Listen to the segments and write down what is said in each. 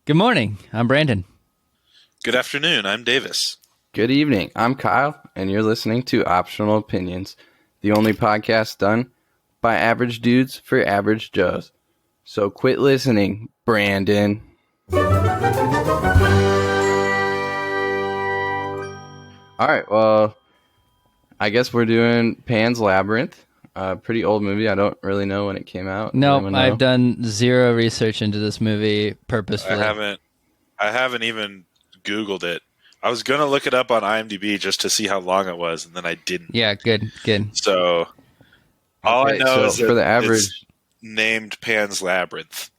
Good morning. I'm Brandon. Good afternoon. I'm Davis. Good evening. I'm Kyle, and you're listening to Optional Opinions, the only podcast done by average dudes for average Joes. So quit listening, Brandon. All right, well, I guess we're doing Pan's Labyrinth, a pretty old movie. I don't really know when it came out. Does Nope, anyone I've know? done zero research into this movie I purposefully. haven't even Googled it. I was gonna look it up on IMDb just to see how long it was, and then I didn't. Yeah, good. So all I Okay, know so is that for the average, it's named Pan's Labyrinth.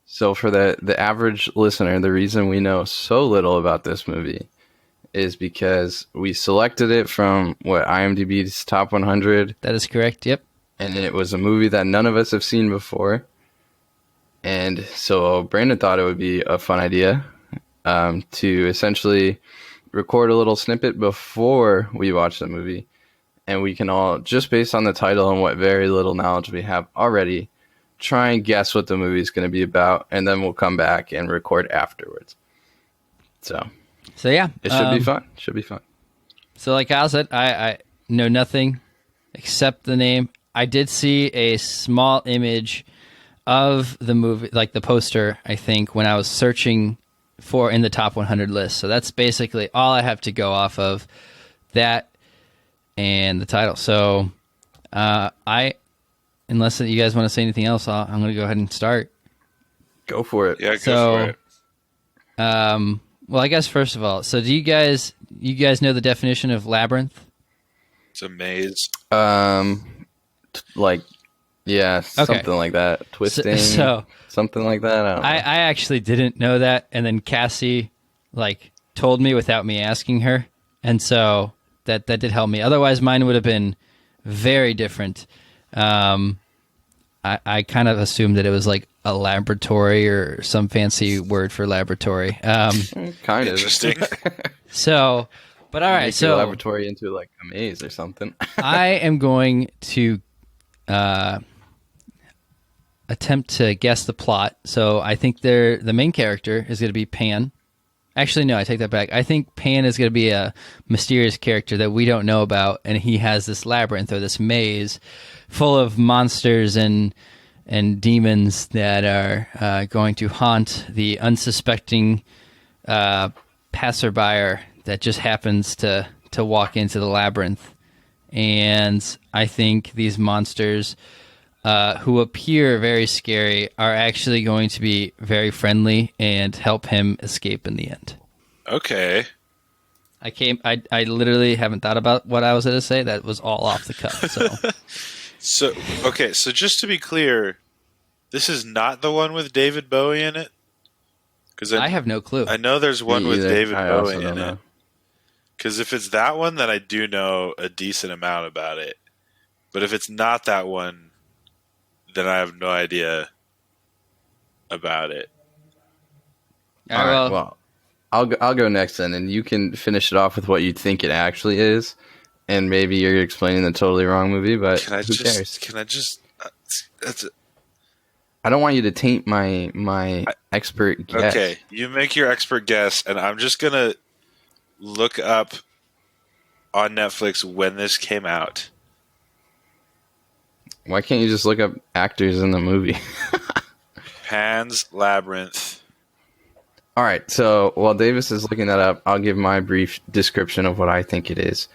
so for the average listener, the reason we know so little about this movie is because we selected it from IMDb's top 100, That is correct. Yep. and it was a movie that none of us have seen before. And so Brandon thought it would be a fun idea to essentially record a little snippet before we watch the movie, and we can all, just based on the title and what very little knowledge we have already, try and guess what the movie is going to be about, and then we'll come back and record afterwards. So Yeah, it should be fun. Should be fun. So like Kyle said, I know nothing except the name. I did see a small image of the movie, like the poster, I think, when I was searching for in the top 100 list. So that's basically all I have to go off of, that and the title. So unless you guys want to say anything else, I'm going to go ahead and start. Go for it. Yeah, go So, for it. Well, I guess first of all, so do you guys know the definition of labyrinth? It's a maze. Like, yeah, something like that. Twisting, something like that. I don't know. I actually didn't know that, and then Cassie told me without me asking her, and so that did help me. Otherwise, mine would have been very different. I kind of assumed that it was like a laboratory or some fancy word for laboratory. Kind of Interesting. So, but all right, Make your so laboratory into like a maze or something. I am going to attempt to guess the plot. So I think the main character is going to be Pan. Actually, no, I take that back. I think Pan is going to be a mysterious character that we don't know about, and he has this labyrinth or this maze full of monsters and demons that are going to haunt the unsuspecting passerby that just happens to walk into the labyrinth. And I think these monsters, who appear very scary, are actually going to be very friendly and help him escape in the end. Okay. I literally haven't thought about what I was going to say. That was all off the cuff. So So just to be clear, this is not the one with David Bowie in it? Because I have no clue. I know there's one Me with either. David I also Bowie don't in know. it. Because if it's that one, then I do know a decent amount about it. But if it's not that one, then I have no idea about it. All All right, right, well, I'll go next then, and you can finish it off with what you think it actually is, and maybe you're explaining the totally wrong movie, but Can I who just? cares? Can I just? That's I don't want you to taint my expert guess. okay. You make your expert guess, and I'm just gonna look up on Netflix when this came out. Why can't you just look up actors in the movie? Pan's Labyrinth. All right, so while Davis is looking that up, I'll give my brief description of what I think it is.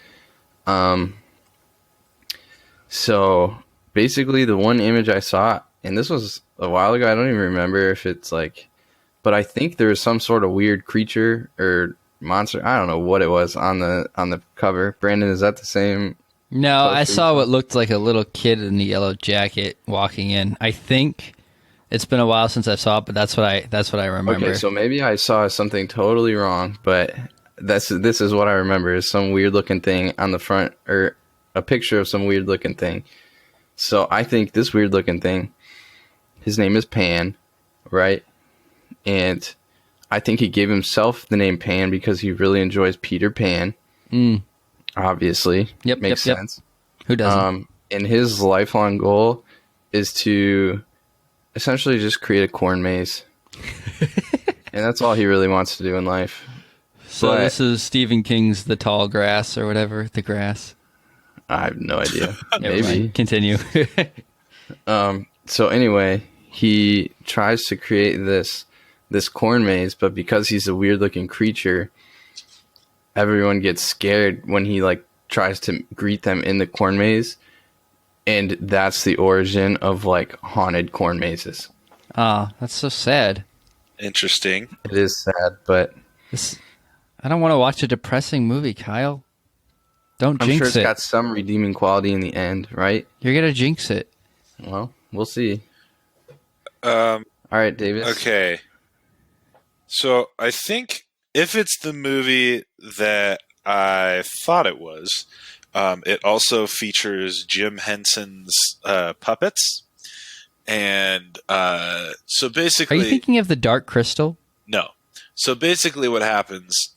So basically, the one image I saw, and this was a while ago, I don't even remember if it's like, but I think there was some sort of weird creature or monster. I don't know what it was on the cover. Brandon, is that the same? no, I Poster. saw what looked like a little kid in a yellow jacket walking in. I think it's been a while since I saw it, but that's what I remember. Okay, so maybe I saw something totally this is what I remember, is some weird looking thing on the front, or a picture of some weird looking thing. So I think this weird looking thing, his name is Pan, right? And I think he gave himself the name Pan because he really enjoys Peter Pan. Obviously. Yep, Makes yep. sense. Who doesn't? And his lifelong goal is to essentially just create a corn maze. And that's all he really wants to do in life. So But- this is Stephen King's The Tall Grass or whatever, The Grass. I have no idea. Never Maybe. mind. Continue. So anyway, he tries to create this corn maze, but because he's a weird looking creature, everyone gets scared when he like tries to greet them in the corn maze, and that's the origin of like haunted corn mazes. Ah, that's so sad. Interesting. It is sad, but I don't want to watch a depressing movie, Kyle. Don't I'm jinx sure it's it. got some redeeming quality in the end, right? You're gonna jinx it. Well, we'll see. Um, All right, Davis. okay. So I think if it's the movie that I thought it was, it also features Jim Henson's puppets. And so Are basically... you thinking of The Dark Crystal? No. So basically what happens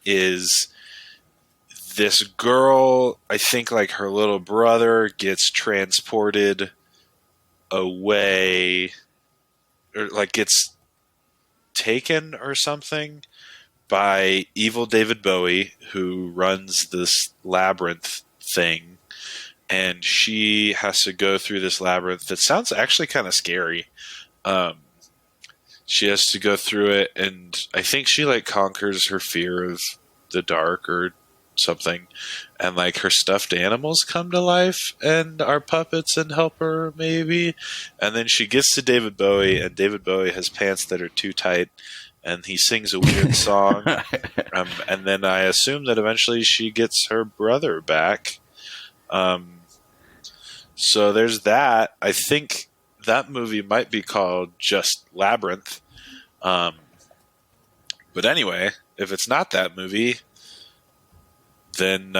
is this girl, I think like her little brother gets transported away, or like gets taken or something by evil David Bowie, who runs this labyrinth thing. And she has to go through this labyrinth that sounds actually kind of scary. She has to go through it, and I think she like conquers her fear of the dark or something, and like her stuffed animals come to life and are puppets and help her maybe, and then she gets to David Bowie, and David Bowie has pants that are too tight, and he sings a weird song, and then I assume that eventually she gets her brother back. So there's that. I think that movie might be called just Labyrinth. But anyway, if it's not that movie, then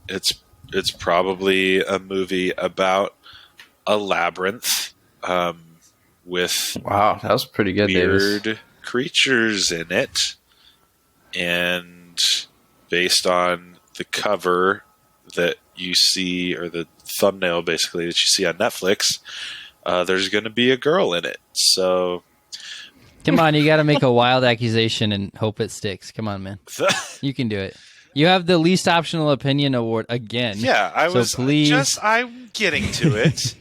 it's probably a movie about a labyrinth with Wow, that was pretty good, Davis. weird creatures in it, and based on the cover that you see, or the thumbnail basically that you see on Netflix, there's going to be a girl in it. So Come on, you got to make a wild accusation and hope it sticks. Come on, man. You can do it. You have the least optional opinion award again. yeah, I'm getting to it.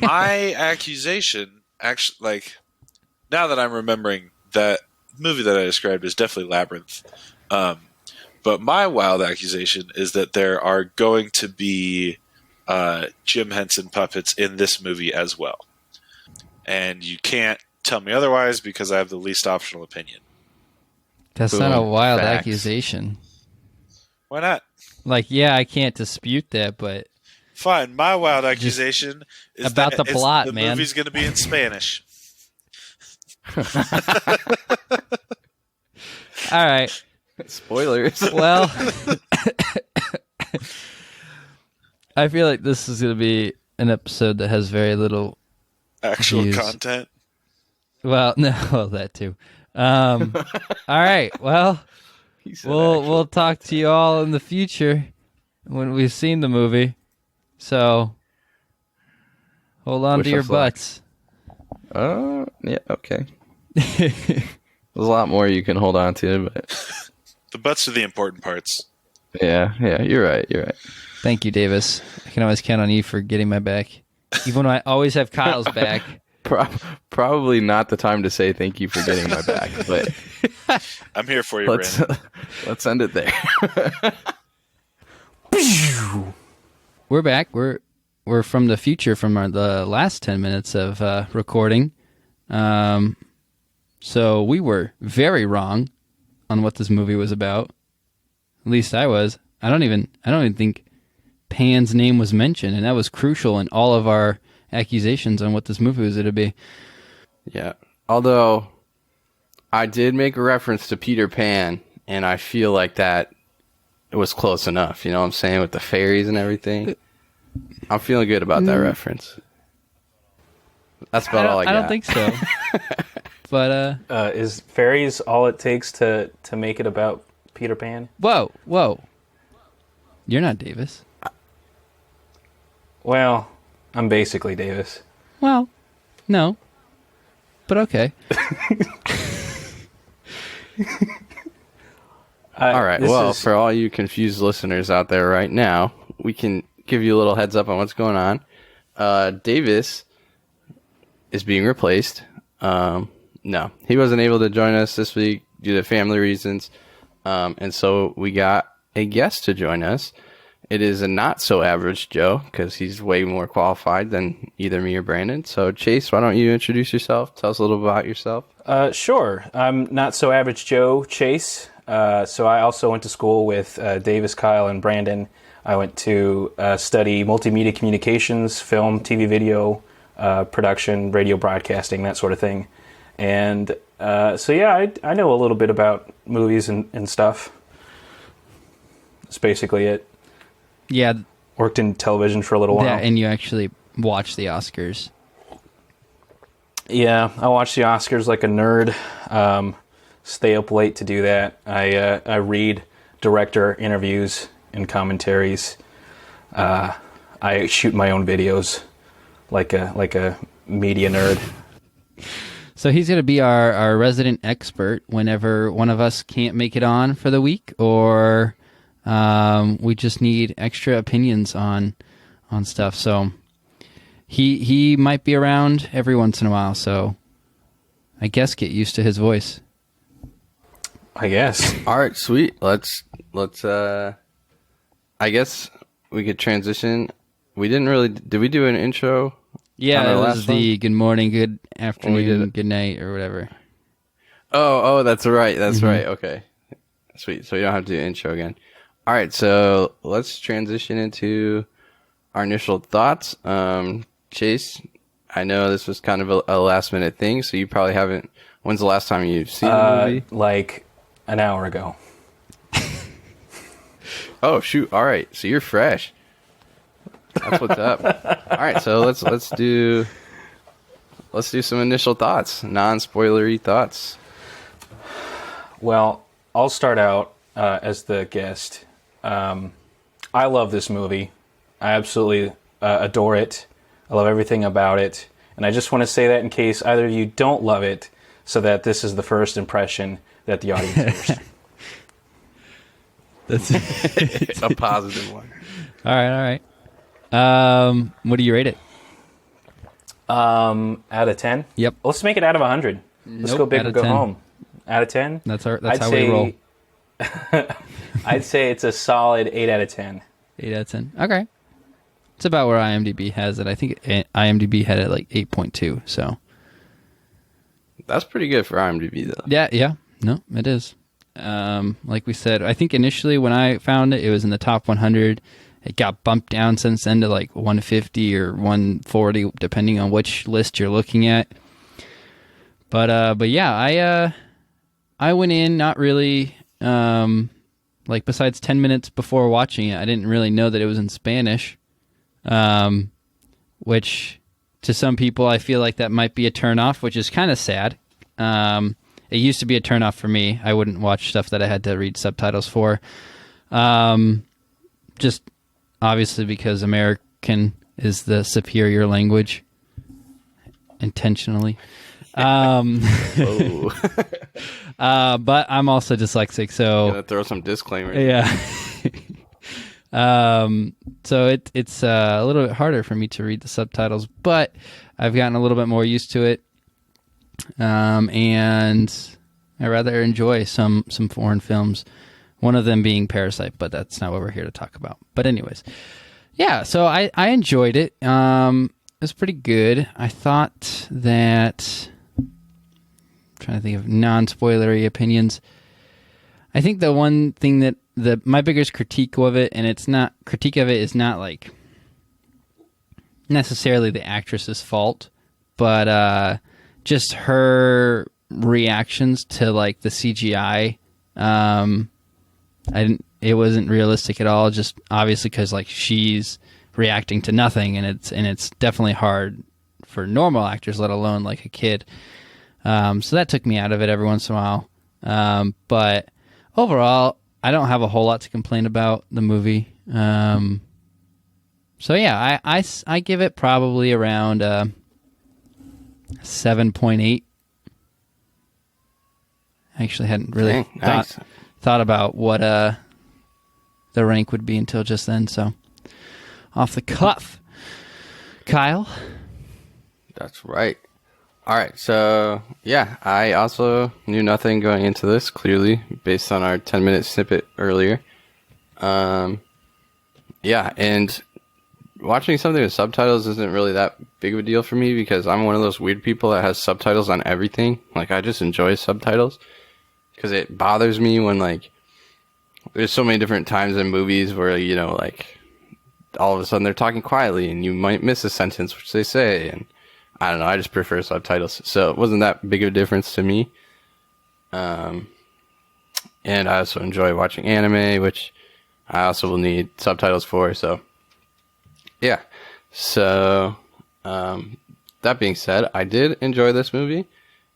My accusation, actually, like, now that I'm remembering, that movie that I described is definitely Labyrinth. But my wild accusation is that there are going to be Jim Henson puppets in this movie as well. And you can't tell me otherwise because I have the least optional opinion. That's Boom. not a wild Facts. accusation. Why not? Like, yeah, I can't dispute that, but Fine. My wild accusation is about that the plot, the man. movie's going to be in Spanish. all right. Spoilers. Well, I feel like this is going to be an episode that has very little. Actual Views. content. Well, no, well, that too. All right. Well, He said we'll talk to you all in the future when we've seen the movie. So hold on Wish to your us luck. butts. Yeah, okay. There's a lot more you can hold on to, but The butts are the important parts. yeah, you're right. Thank you, Davis. I can always count on you for getting my back, even when I always have Kyle's back. Probably not the time to say thank you for getting my back, but I'm here for you, Brandon. let's end it there. We're back. We're from the future from the last 10 minutes of recording. So we were very wrong on what this movie was about. At least I was. I don't even think Pan's name was mentioned, and that was crucial in all of our accusations on what this movie was going to be. Yeah. Although I did make a reference to Peter Pan, and I feel like that it was close enough. You know what I'm saying, with the fairies and everything. I'm feeling good about that reference. That's about all I got. I don't think so. But Is fairies all it takes to make it about Peter Pan? whoa. You're not Davis. Well, I'm basically Davis. Well, no. But okay. All right. Well, for all you confused listeners out there right now, we can give you a little heads up on what's going on. Davis is being replaced. No, he wasn't able to join us this week due to family reasons. And so we got a guest to join us. It is a not so average Joe because he's way more qualified than either me or Brandon. So Chase, why don't you introduce yourself? Tell us a little about yourself. Sure. I'm not so average Joe, Chase. So I also went to school with Davis, Kyle, and Brandon. I went to study multimedia communications, film, TV, video, production, radio broadcasting, that sort of thing. And so yeah, I know a little bit about movies and stuff. That's basically it. Yeah. Worked in television for a little while. Yeah, and you actually watched the Oscars. Yeah, I watch the Oscars like a nerd. Stay up late to do that. I read director interviews and commentaries. I shoot my own videos like a media nerd. So he's going to be our resident expert whenever one of us can't make it on for the week, or we just need extra opinions on stuff. So he might be around every once in a while. So I guess get used to his voice. I guess. All right, sweet. Let's. I guess we could transition. We didn't really. Did we do an intro? Yeah, it was the good morning, good afternoon, good night, or whatever. Oh, that's right. That's right. Okay, sweet. So you don't have to do an intro again. All right, so let's transition into our initial thoughts. Chase, I know this was kind of a last minute thing, so you probably haven't. When's the last time you've seen the movie? Like an hour ago. Oh shoot! All right, so you're fresh. That's what's up. All right, so let's do some initial thoughts, non-spoilery thoughts. Well, I'll start out as the guest. I love this movie. I absolutely adore it. I love everything about it, and I just want to say that in case either of you don't love it, so that this is the first impression that the audience hears. That's a positive one. All right. What do you rate it? Out of 10? Yep. Let's make it out of 100. Let's go big or go 10. home. Out of 10? That's how we roll. I'd say it's a solid 8 out of 10. 8 out of 10. Okay. It's about where IMDb has it. I think IMDb had it like 8.2, so. That's pretty good for IMDb, though. Yeah. No, it is. Like we said, I think initially when I found it, it was in the top 100. It got bumped down since then to like 150 or 140, depending on which list you're looking at. But yeah, I went in not really, like besides 10 minutes before watching it, I didn't really know that it was in Spanish, which to some people I feel like that might be a turnoff, which is kind of sad. It used to be a turnoff for me. I wouldn't watch stuff that I had to read subtitles for. Just obviously because American is the superior language. Intentionally. But I'm also dyslexic, so... Gonna throw some disclaimers. Yeah. So it's a little bit harder for me to read the subtitles, but I've gotten a little bit more used to it. And I rather enjoy some foreign films, one of them being Parasite, but that's not what we're here to talk about. But anyways, yeah, so I enjoyed it. It was pretty good. I thought that, I'm trying to think of non-spoilery opinions. I think the one thing that my biggest critique of it, and is not like necessarily the actress's fault, but just her reactions to like the CGI. It wasn't realistic at all. Just obviously because like she's reacting to nothing, and it's definitely hard for normal actors, let alone like a kid. So that took me out of it every once in a while. But overall, I don't have a whole lot to complain about the movie. So yeah, I give it probably around 7.8 I actually hadn't really Dang, nice. thought about what the rank would be until just then. So off the cuff, Kyle. That's right. All right, so yeah, I also knew nothing going into this, clearly, based on our 10-minute snippet earlier. Yeah, and watching something with subtitles isn't really that big of a deal for me because I'm one of those weird people that has subtitles on everything. Like, I just enjoy subtitles because it bothers me when, like, there's so many different times in movies where, you know, like, all of a sudden they're talking quietly and you might miss a sentence which they say, and I don't know, I just prefer subtitles. So it wasn't that big of a difference to me. And I also enjoy watching anime, which I also will need subtitles for, so yeah. So, that being said, I did enjoy this movie.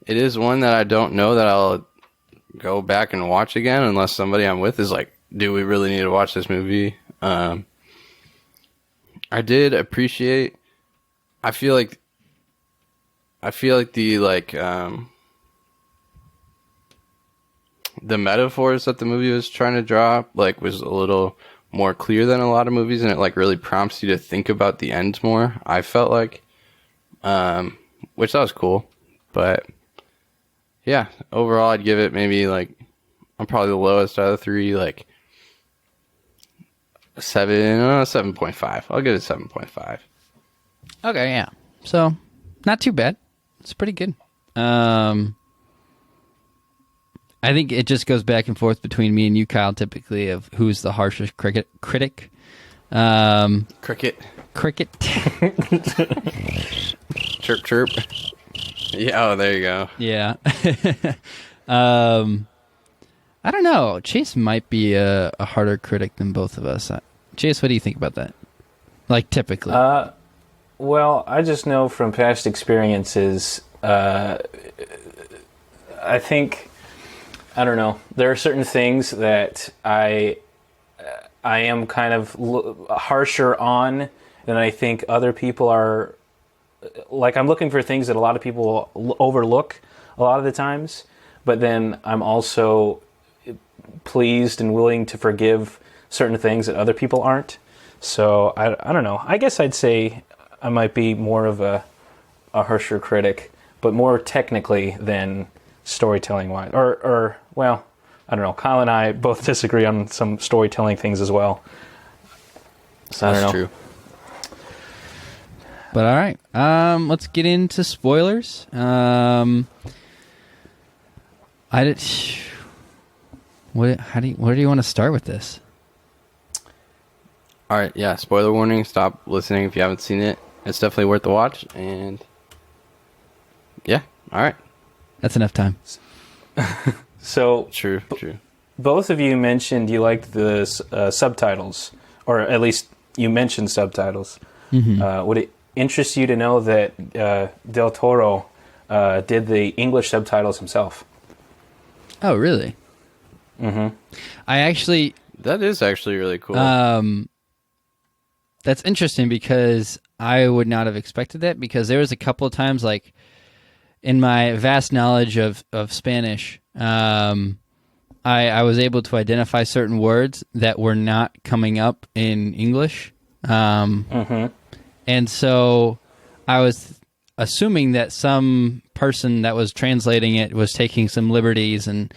It is one that I don't know that I'll go back and watch again unless somebody I'm with is like, do we really need to watch this movie? I did appreciate, I feel like the metaphors that the movie was trying to draw, like, was a little more clear than a lot of movies, and it, like, really prompts you to think about the end more, I felt like. Which that was cool. But, yeah, overall, I'd give it maybe, like, I'm probably the lowest out of the three, like, 7.5. I'll give it 7.5. Okay, yeah. So, not too bad. It's pretty good. I think it just goes back and forth between me and you, Kyle, typically, of who's the harshest critic. Cricket. Cricket. Chirp, chirp. Yeah, oh, there you go. Yeah. I don't know. Chase might be a harder critic than both of us. Chase, what do you think about that? Like, typically. Well, I just know from past experiences, I think, I don't know, there are certain things that I am kind of harsher on than I think other people are. Like, I'm looking for things that a lot of people overlook a lot of the times, but then I'm also pleased and willing to forgive certain things that other people aren't. So, I don't know. I guess I'd say I might be more of a harsher critic, but more technically than storytelling-wise. Or, well, I don't know. Kyle and I both disagree on some storytelling things as well. So, I don't know. True. But all right, let's get into spoilers. Where do you want to start with this? All right, yeah, spoiler warning. Stop listening if you haven't seen it. It's definitely worth the watch, and yeah, all right. That's enough time. So True. both of you mentioned you liked the subtitles, or at least you mentioned subtitles. Mm-hmm. Would it interest you to know that Del Toro did the English subtitles himself? Oh, really? Mm-hmm. That is actually really cool. That's interesting because I would not have expected that, because there was a couple of times, like, in my vast knowledge of Spanish, I was able to identify certain words that were not coming up in English. And so I was assuming that some person that was translating it was taking some liberties and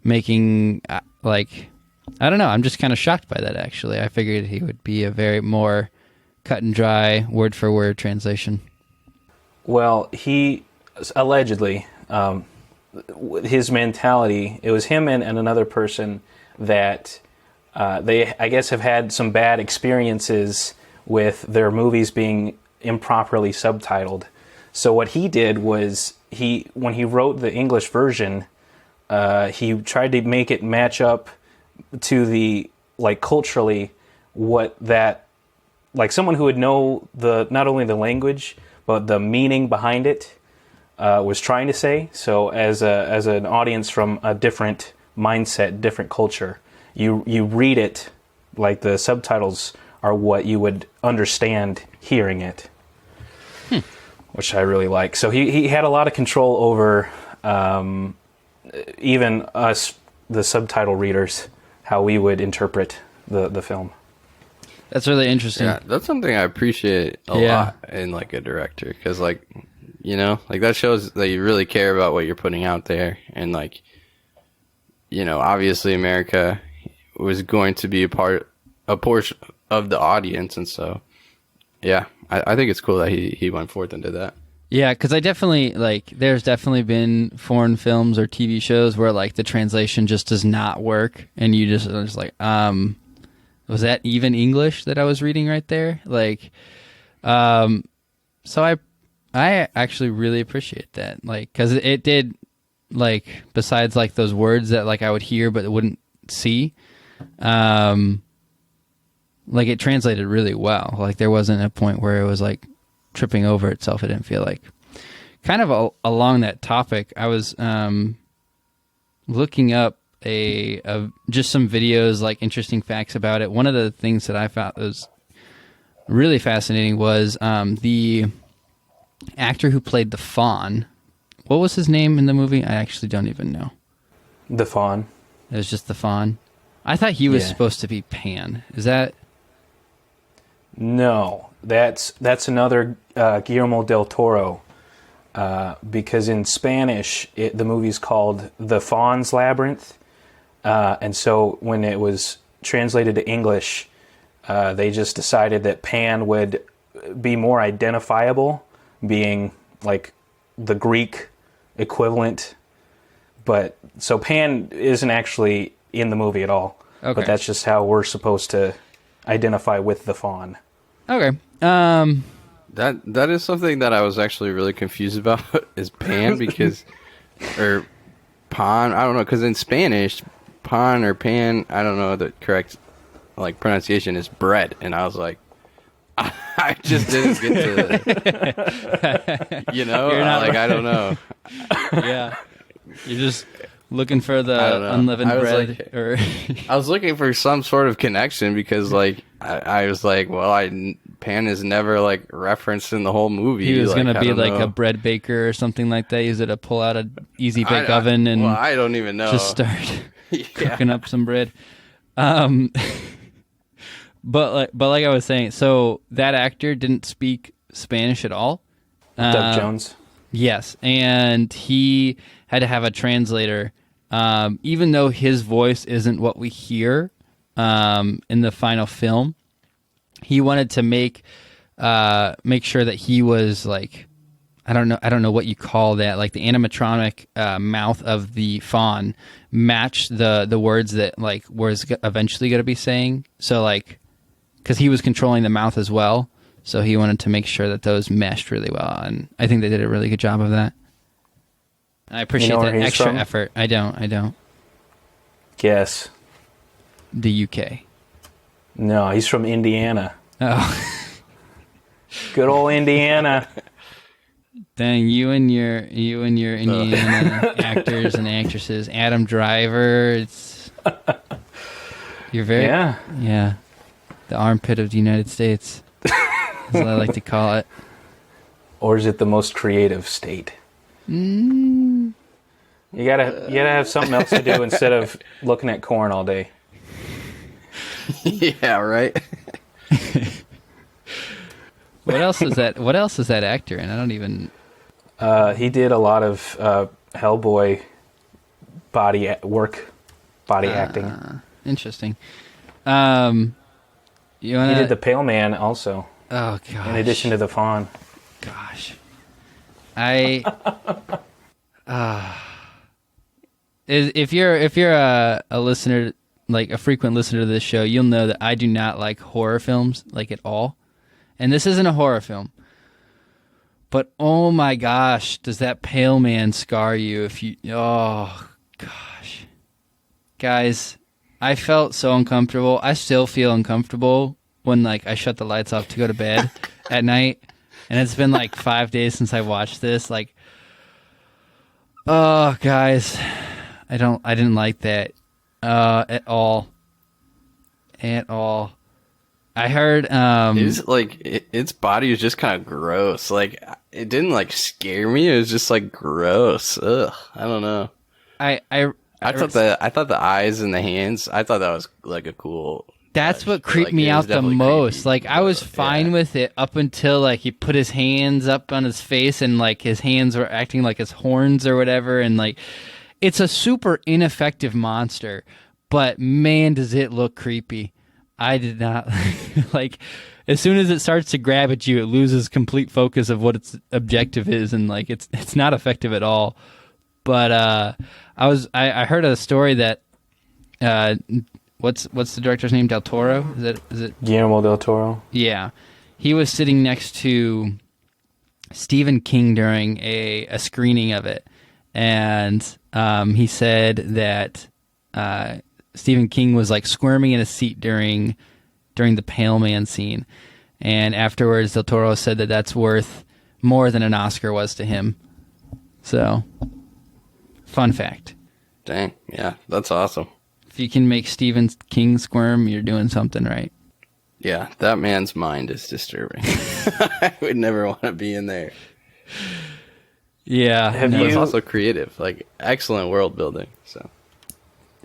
making, like, I don't know. I'm just kind of shocked by that, actually. I figured he would be a very more cut and dry, word for word translation. Well, he allegedly, his mentality, it was him and another person that they, I guess, have had some bad experiences with their movies being improperly subtitled. So what he did was, when he wrote the English version, he tried to make it match up to the, like, culturally, what that, like, someone who would know not only the language but the meaning behind it was trying to say. So as an audience from a different mindset, different culture, you read it like the subtitles are what you would understand hearing it, which I really like. So he had a lot of control over even us, the subtitle readers, how we would interpret the film. That's really interesting. Yeah, that's something I appreciate a lot in like a director, because like, you know, like that shows that you really care about what you're putting out there, and like, you know, obviously America was going to be a portion of the audience, and so yeah, I think it's cool that he went forth and did that. Yeah, because I definitely, like, there's definitely been foreign films or TV shows where, like, the translation just does not work, and you just are just like, was that even English that I was reading right there? Like, so I actually really appreciate that, like, because it did, like, besides, like, those words that, like, I would hear but wouldn't see, like, it translated really well. Like, there wasn't a point where it was, like, tripping over itself. It didn't feel like. Kind of along that topic, I was looking up just some videos, like interesting facts about it. One of the things that I found was really fascinating was the actor who played the Fawn. What was his name in the movie? I actually don't even know. The Fawn. It was just the Fawn. I thought he was supposed to be Pan. Is that? No, that's another Guillermo del Toro. Because in Spanish, the movie's called The Fawn's Labyrinth. And so when it was translated to English, they just decided that Pan would be more identifiable, being like the Greek equivalent. But so Pan isn't actually in the movie at all. Okay. But that's just how we're supposed to identify with the Fawn. Okay. That is something that I was actually really confused about, is Pan, because, or Pan, I don't know, because in Spanish, Pan or Pan, I don't know the correct, like, pronunciation is bread, and I was like, I just didn't get to, you know, like, I don't know. Yeah. You're just looking for the unleavened bread. Like, or I was looking for some sort of connection, because, like, I was like, well, Pan is never, like, referenced in the whole movie. He was like, going to be like a bread baker or something like that. Use it to pull out an easy bake oven and I don't even know. Just start cooking up some bread. But like I was saying, so that actor didn't speak Spanish at all. Doug Jones. Yes, and he had to have a translator, even though his voice isn't what we hear in the final film. He wanted to make sure that he was, like, I don't know what you call that, like the animatronic mouth of the Fawn matched the words that, like, was eventually going to be saying. So, like, because he was controlling the mouth as well, so he wanted to make sure that those meshed really well, and I think they did a really good job of that. I appreciate that extra effort. I don't. Guess. The UK. No, he's from Indiana. Oh. Good old Indiana. Dang, you and your Indiana actors and actresses. Adam Driver, you're very yeah. The armpit of the United States, as I like to call it. Or is it the most creative state? You gotta have something else to do instead of looking at corn all day. Yeah, right. What else is that actor in? I don't even. He did a lot of Hellboy body acting. Interesting. He did the Pale Man also. Oh gosh. In addition to the Fawn. Gosh. If you're a listener, like a frequent listener to this show, you'll know that I do not like horror films, like, at all. And this isn't a horror film. But oh my gosh, does that Pale Man scar you oh gosh. Guys, I felt so uncomfortable. I still feel uncomfortable when, like, I shut the lights off to go to bed at night. And it's been like 5 days since I watched this. Like, oh, guys, I didn't like that at all. At all. I heard it's like its body was just kind of gross. Like, it didn't, like, scare me. It was just, like, gross. Ugh, I don't know. thought the eyes and the hands. I thought that was like a cool. That's what creeped like, me it was out the definitely most. creepy. Like I was fine with it up until like he put his hands up on his face and like his hands were acting like his horns or whatever, and like it's a super ineffective monster, but man does it look creepy. I did not like as soon as it starts to grab at you, it loses complete focus of what its objective is, and like it's not effective at all. But I heard a story that what's the director's name? Del Toro? Is it Guillermo del Toro? Yeah. He was sitting next to Stephen King during a screening of it, and he said that Stephen King was like squirming in a seat during the Pale Man scene, and afterwards Del Toro said that that's worth more than an Oscar was to him. So, fun fact. Dang, yeah, that's awesome. If you can make Stephen King squirm, you're doing something right. Yeah, that man's mind is disturbing. I would never want to be in there. Yeah. Have But you? it's also creative, like excellent world building.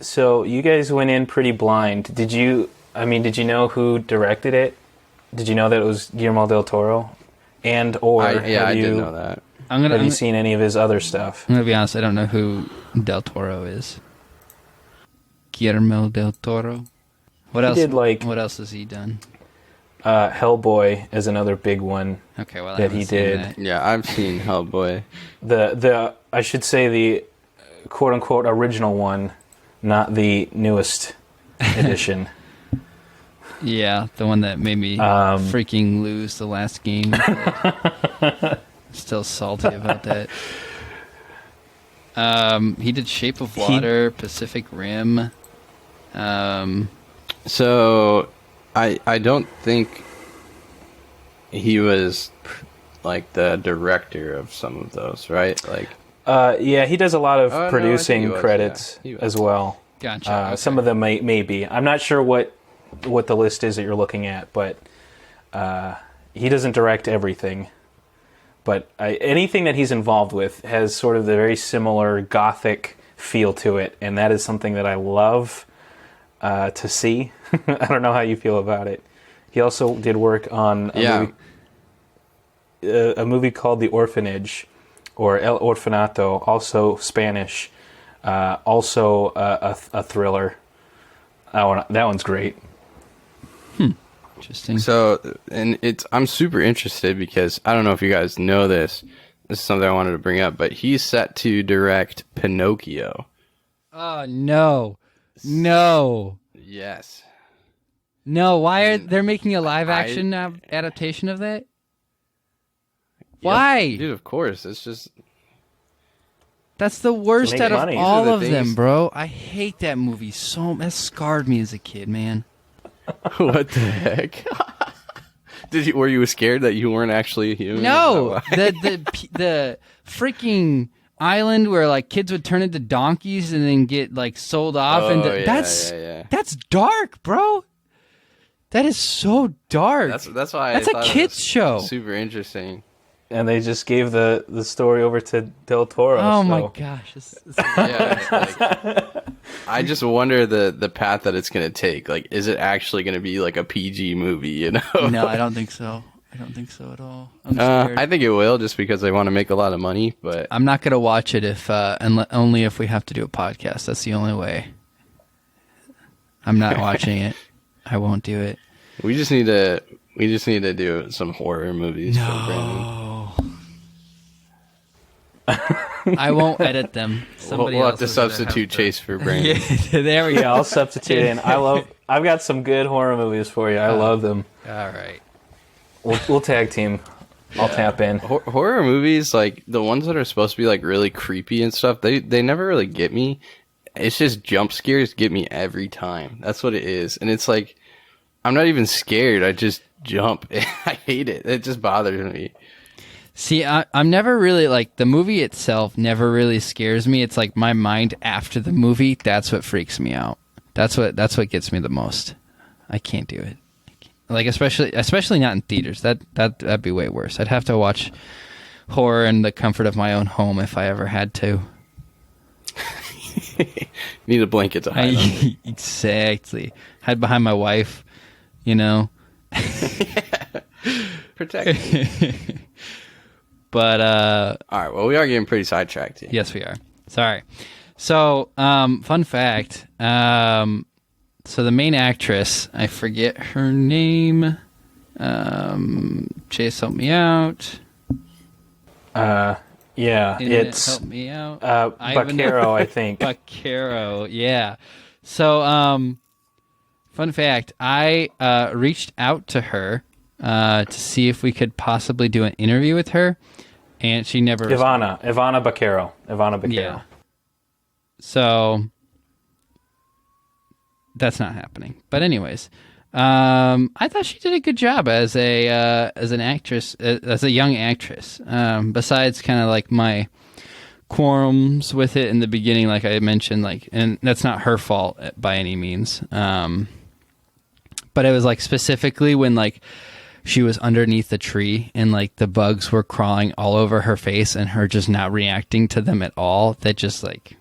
So you guys went in pretty blind. Did you know who directed it? Did you know that it was Guillermo del Toro? I didn't know that. Have you seen any of his other stuff? I'm gonna be honest. I don't know who Del Toro is. Guillermo del Toro. What else? What else has he done? Hellboy is another big one. Okay, well, that he did. That. Yeah, I've seen Hellboy. The I should say the quote unquote original one, not the newest edition. Yeah, the one that made me freaking lose the last game. Still salty about that. He did Shape of Water, Pacific Rim. So, I don't think he was like the director of some of those, right? Like, yeah, he does a lot of no, producing credits he was. as well. Gotcha. Okay. Some of them may be. I'm not sure what the list is that you're looking at, but he doesn't direct everything. But anything that he's involved with has sort of the very similar gothic feel to it, and that is something that I love to see. I don't know how you feel about it. He also did work on a movie called The Orphanage, or El Orfanato, also Spanish, also a thriller. That one's great. Interesting. So, and I'm super interested because I don't know if you guys know this. This is something I wanted to bring up, but he's set to direct Pinocchio. Oh, no. No. Yes. No, why are they making a live action adaptation of that? Why? Dude, of course. It's just... That's the worst out of money. all of them, bro. I hate that movie so much. That scarred me as a kid, man. What the heck? Were you scared that you weren't actually a human? No, the freaking island where like kids would turn into donkeys and then get like sold off, that's dark, bro. That is so dark. That's why that's a kids show. Super interesting. And they just gave the story over to Del Toro. Oh my gosh! I just wonder the path that it's gonna take. Like, is it actually gonna be like a PG movie? You know? No, I don't think so. I don't think so at all. I'm scared. I think it will, just because they want to make a lot of money. But I'm not gonna watch it if only if we have to do a podcast. That's the only way. I'm not watching it. I won't do it. We just need to do some horror movies. No. I won't edit them. We'll have to substitute Chase for Brandon. Yeah, there we go. Yeah, I'll substitute in. I've got some good horror movies for you. I love them. All right. We'll tag team. I'll tap in. Horror movies, like the ones that are supposed to be like really creepy and stuff, they never really get me. It's just jump scares get me every time. That's what it is. And it's like, I'm not even scared. I just jump. I hate it. It just bothers me. See, I'm never really, like, the movie itself never really scares me. It's like my mind after the movie, that's what freaks me out. That's what gets me the most. I can't do it. Like, especially not in theaters. That'd be way worse. I'd have to watch horror in the comfort of my own home if I ever had to. Need a blanket to hide under. Exactly. Hide behind my wife, you know. Protect. But All right. Well, we are getting pretty sidetracked here. yes, we are. Sorry. So, fun fact. So the main actress, I forget her name. Chase, help me out. Yeah, Internet, it's help me out. Baquero, I think. Baquero, yeah. So, fun fact, I reached out to her to see if we could possibly do an interview with her, and she never Ivana Baquero. Yeah. So that's not happening. But anyways, I thought she did a good job as an actress, as a young actress. Besides kind of like my qualms with it in the beginning, like I mentioned, like, and that's not her fault by any means. But it was like specifically when like she was underneath the tree and like the bugs were crawling all over her face and her just not reacting to them at all. That just like,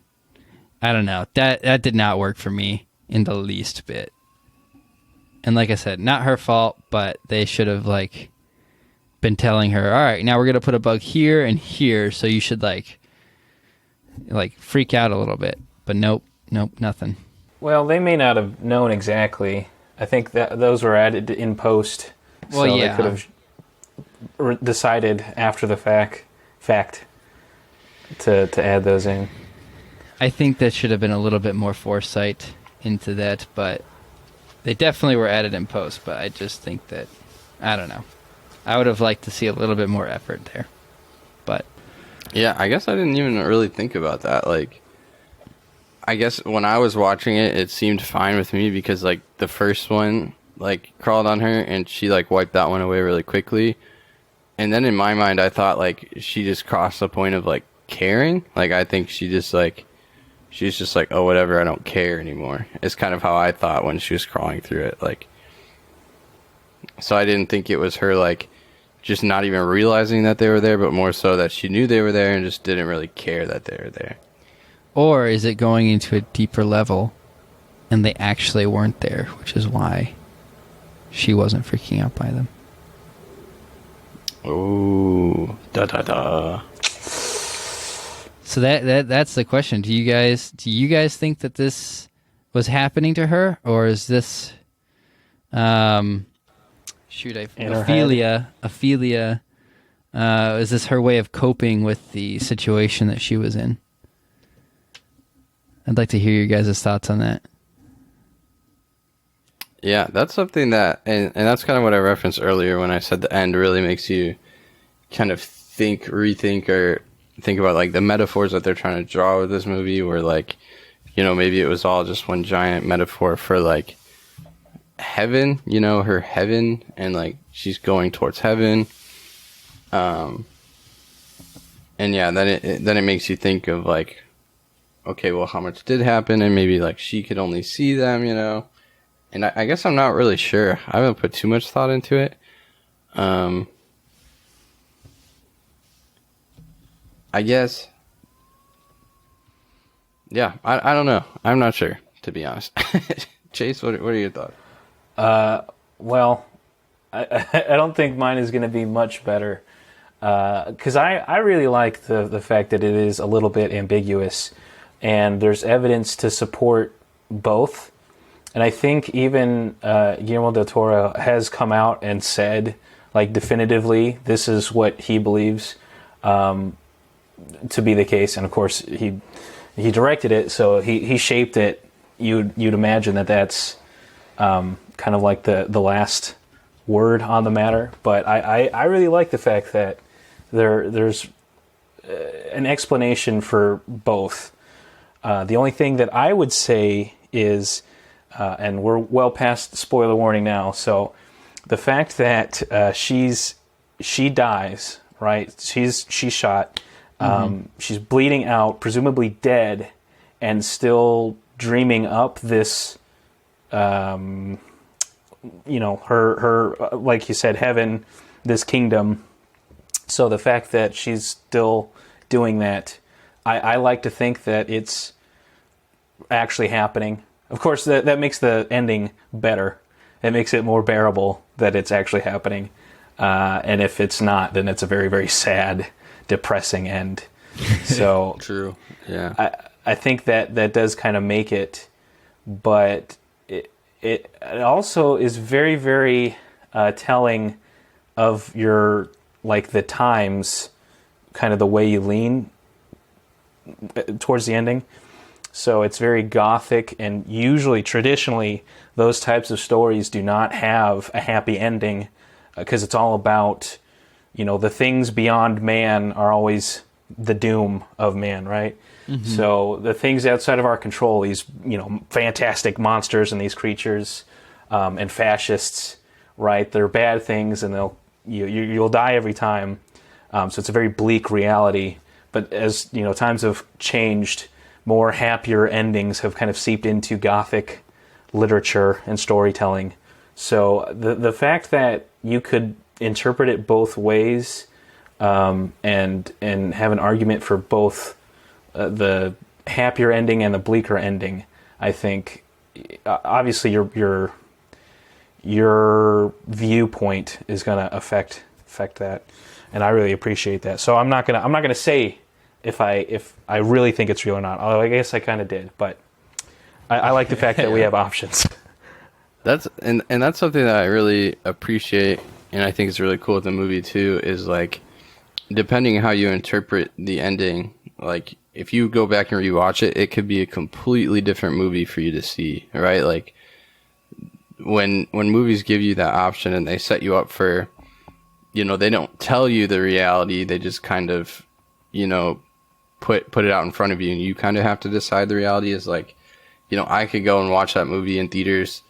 I don't know, that did not work for me in the least bit. And like I said, not her fault, but they should have like been telling her, all right, now we're going to put a bug here and here. So you should like freak out a little bit, but nope, nothing. Well, they may not have known exactly. I think that those were added in post. So Well, yeah. they could have decided after the fact to add those in. I think that should have been a little bit more foresight into that, but they definitely were added in post. But I just think that, I don't know, I would have liked to see a little bit more effort there. But Yeah, I guess I didn't even really think about that. Like, I guess when I was watching it, it seemed fine with me because, like, the first one, like, crawled on her and she, like, wiped that one away really quickly. And then in my mind, I thought, like, she just crossed the point of, like, caring. Like, I think she's just like, oh, whatever, I don't care anymore. It's kind of how I thought when she was crawling through it. Like, so I didn't think it was her, like, just not even realizing that they were there, but more so that she knew they were there and just didn't really care that they were there. or is it going into a deeper level and they actually weren't there, which is why she wasn't freaking out by them? Ooh, da. So that's the question. Do you guys think that this was happening to her, or is this Ophelia is this her way of coping with the situation that she was in? I'd like to hear your guys' thoughts on that. Yeah, that's something that, and that's kind of what I referenced earlier when I said the end really makes you kind of rethink, or think about, like, the metaphors that they're trying to draw with this movie, where, like, you know, maybe it was all just one giant metaphor for, like, heaven, you know, her heaven, and, like, she's going towards heaven. And yeah, then it makes you think of, like, okay, well, how much did happen, and maybe, like, she could only see them, you know. And I guess I'm not really sure. I haven't put too much thought into it. I guess. Yeah, I don't know. I'm not sure, to be honest. Chase, what are your thoughts? Well, I don't think mine is going to be much better. Because I really like the fact that it is a little bit ambiguous, and there's evidence to support both. And I think even Guillermo del Toro has come out and said, like, definitively, this is what he believes to be the case. And of course, he directed it, so he shaped it. You'd imagine that's kind of like the last word on the matter. But I really like the fact that there's an explanation for both. The only thing that I would say is, and we're well past spoiler warning now, so the fact that she dies, right? She's shot. She's bleeding out, presumably dead, and still dreaming up this, her like you said, heaven, this kingdom. So the fact that she's still doing that, I like to think that it's actually happening. Of course, that makes the ending better. It makes it more bearable that it's actually happening. And if it's not, then it's a very, very sad, depressing end. So True. Yeah. I think that does kind of make it, but it also is very, very telling of your, like, the times, kind of the way you lean towards the ending. So it's very gothic, and usually, traditionally, those types of stories do not have a happy ending, because it's all about, the things beyond man are always the doom of man, right? Mm-hmm. So the things outside of our control, these, fantastic monsters and these creatures, and fascists, right? They're bad things, and you'll die every time. So it's a very bleak reality. But as times have changed, more happier endings have kind of seeped into Gothic literature and storytelling. So the fact that you could interpret it both ways, and have an argument for both the happier ending and the bleaker ending, I think, obviously your viewpoint is going to affect that, and I really appreciate that. So I'm not gonna say if I really think it's real or not. Although I guess I kind of did, but I like the fact that we have options. That's something that I really appreciate, and I think it's really cool with the movie too, is like, depending how you interpret the ending, like if you go back and rewatch it, it could be a completely different movie for you to see, right? Like when movies give you that option and they set you up for, they don't tell you the reality, they just kind of, put it out in front of you, and you kind of have to decide the reality. Is like, I could go and watch that movie in theaters,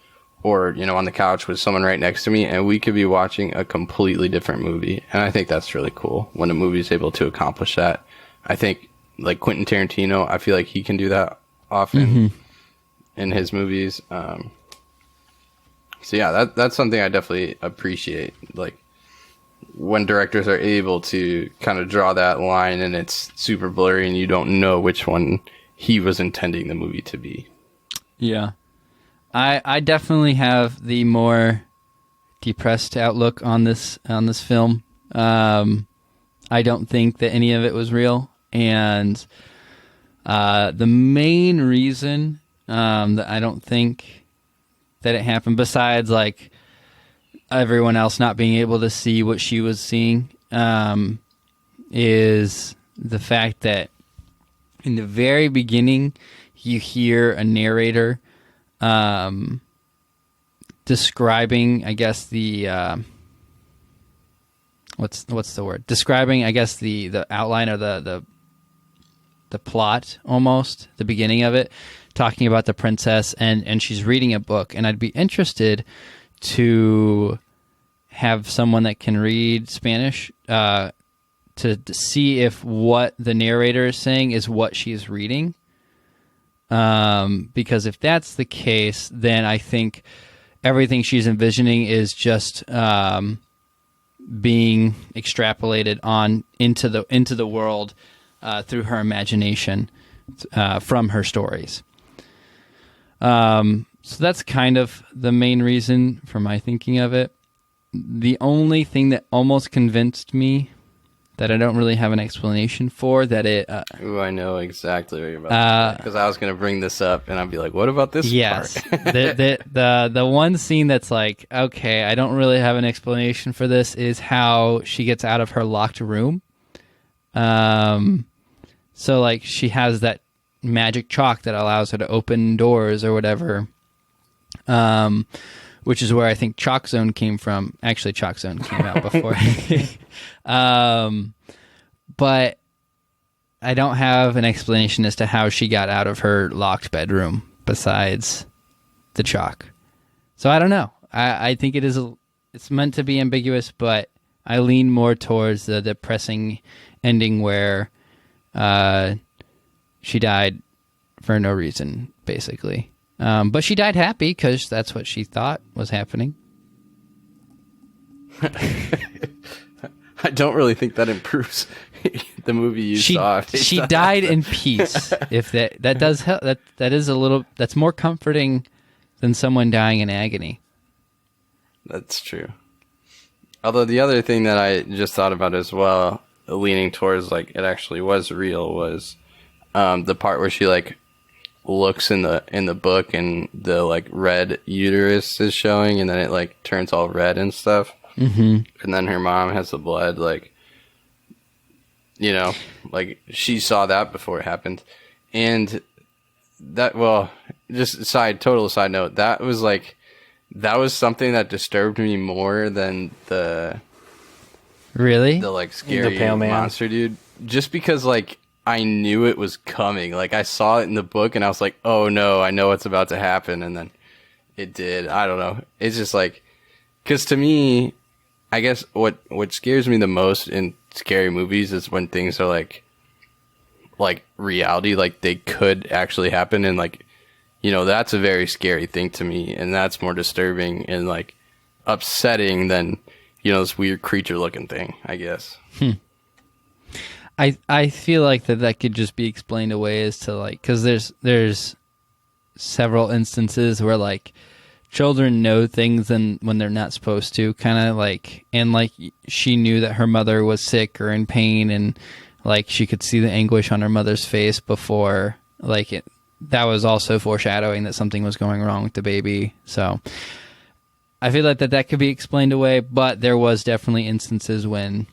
or, on the couch with someone right next to me, and we could be watching a completely different movie. And I think that's really cool when a movie is able to accomplish that. I think, like Quentin Tarantino, I feel like he can do that often in his movies. So yeah, that's something I definitely appreciate. Like, when directors are able to kind of draw that line and it's super blurry and you don't know which one he was intending the movie to be. Yeah. I definitely have the more depressed outlook on this film. I don't think that any of it was real, and the main reason that I don't think that it happened, besides like everyone else not being able to see what she was seeing, is the fact that in the very beginning you hear a narrator describing, I guess, the what's the word? Describing, I guess, the outline or the plot, almost the beginning of it, talking about the princess, and she's reading a book, and I'd be interested to have someone that can read Spanish to see if what the narrator is saying is what she's reading. Because if that's the case, then I think everything she's envisioning is just being extrapolated on into the world through her imagination from her stories. So that's kind of the main reason for my thinking of it. The only thing that almost convinced me that I don't really have an explanation for that it... Ooh, I know exactly what you're about to say. Because I was going to bring this up, and I'd be like, what about this yes, part? the one scene that's like, okay, I don't really have an explanation for this, is how she gets out of her locked room. So, like, she has that magic chalk that allows her to open doors or whatever, which is where I think Chalk Zone came from. Actually, Chalk Zone came out before. But I don't have an explanation as to how she got out of her locked bedroom besides the chalk. So I don't know. I think it's meant to be ambiguous, but I lean more towards the depressing ending where she died for no reason, basically. But she died happy because that's what she thought was happening. I don't really think that improves the movie you she saw. she died in peace. If that does help, that is a little, that's more comforting than someone dying in agony. That's true. Although the other thing that I just thought about as well, leaning towards like it actually was real, was the part where she like looks in the book and the like red uterus is showing, and then it like turns all red and stuff. Mm-hmm. And then her mom has the blood, like, you know, like she saw that before it happened. And that, well, just total side note, that was something that disturbed me more than the like scary the pale man monster dude, just because like I knew it was coming. Like I saw it in the book and I was like, oh no, I know what's about to happen. And then it did. I don't know. It's just like, because to me, I guess what scares me the most in scary movies is when things are like reality, like they could actually happen. And like, you know, that's a very scary thing to me. And that's more disturbing and like upsetting than, you know, this weird creature looking thing, I guess. I feel like that could just be explained away as to like, because there's several instances where like children know things when they're not supposed to, kind of like, and like she knew that her mother was sick or in pain, and like she could see the anguish on her mother's face before, like that was also foreshadowing that something was going wrong with the baby. So I feel like that could be explained away, but there was definitely instances when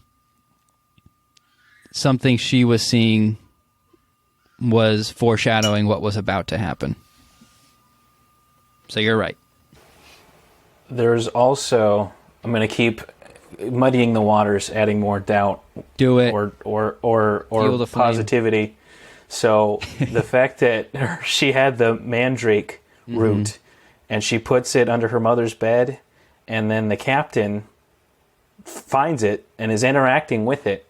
something she was seeing was foreshadowing what was about to happen. So you're right. There's also, I'm going to keep muddying the waters, adding more doubt. Do it. Or positivity. So the fact that she had the mandrake root and she puts it under her mother's bed, and then the captain finds it and is interacting with it.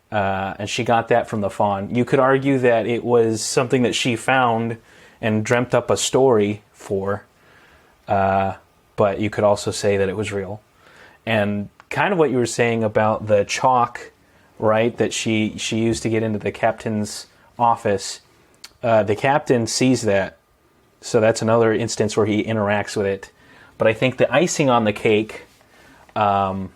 And she got that from the fawn. You could argue that it was something that she found and dreamt up a story for, but you could also say that it was real. And kind of what you were saying about the chalk, right, that she used to get into the captain's office, the captain sees that, so that's another instance where he interacts with it. But I think the icing on the cake, the